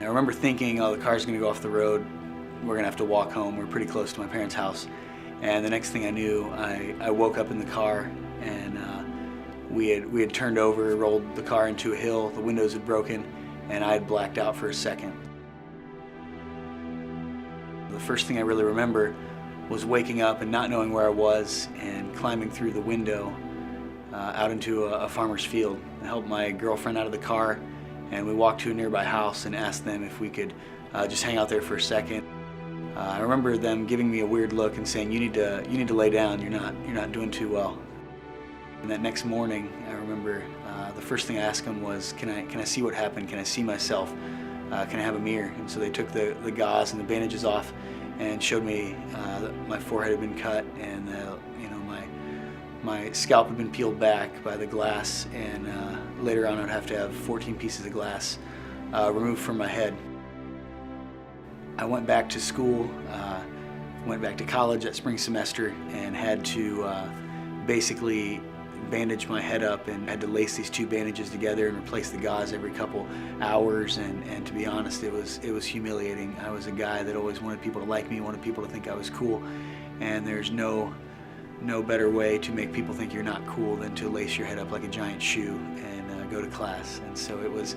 I remember thinking, oh, the car's gonna go off the road. We're gonna have to walk home. We're pretty close to my parents' house. And the next thing I knew, I woke up in the car, and we had turned over, rolled the car into a hill, the windows had broken, and I had blacked out for a second. The first thing I really remember was waking up and not knowing where I was and climbing through the window out into a farmer's field. I helped my girlfriend out of the car, and we walked to a nearby house and asked them if we could just hang out there for a second. I remember them giving me a weird look and saying, "You need to lay down. You're not doing too well." And that next morning, I remember the first thing I asked them was, "Can I see what happened? Can I see myself? Can I have a mirror?" And so they took the gauze and the bandages off and showed me that my forehead had been cut, and my scalp had been peeled back by the glass, and later on I'd have to have 14 pieces of glass removed from my head. I went back to school, went back to college that spring semester, and had to basically bandage my head up, and had to lace these two bandages together and replace the gauze every couple hours, and to be honest, it was humiliating. I was a guy that always wanted people to like me, wanted people to think I was cool, and there's no better way to make people think you're not cool than to lace your head up like a giant shoe and go to class. And so it was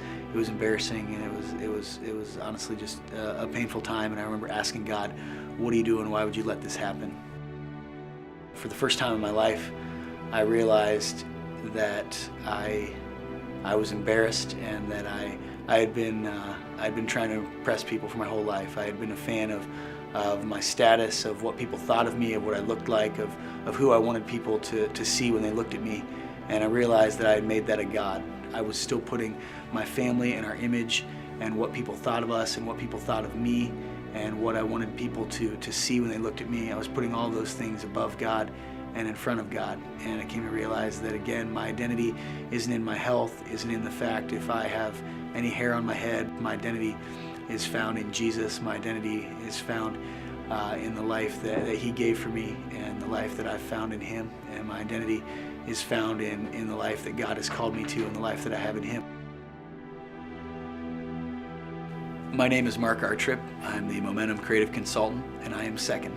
embarrassing, and it was honestly just a painful time. And I remember asking God, "What are you doing? Why would you let this happen?" For the first time in my life, I realized that I was embarrassed, and that I'd been trying to impress people for my whole life. I had been a fan of my status, of what people thought of me, of what I looked like, of who I wanted people to see when they looked at me. And I realized that I had made that a god. I was still putting my family and our image and what people thought of us and what people thought of me and what I wanted people to see when they looked at me. I was putting all those things above God and in front of God. And I came to realize that, again, my identity isn't in my health, isn't in the fact if I have any hair on my head. My identity is found in Jesus. My identity is found in the life that He gave for me, and the life that I've found in Him. And my identity is found in the life that God has called me to, and the life that I have in Him. My name is Artrip. I'm the Momentum Creative Consultant, and I am second.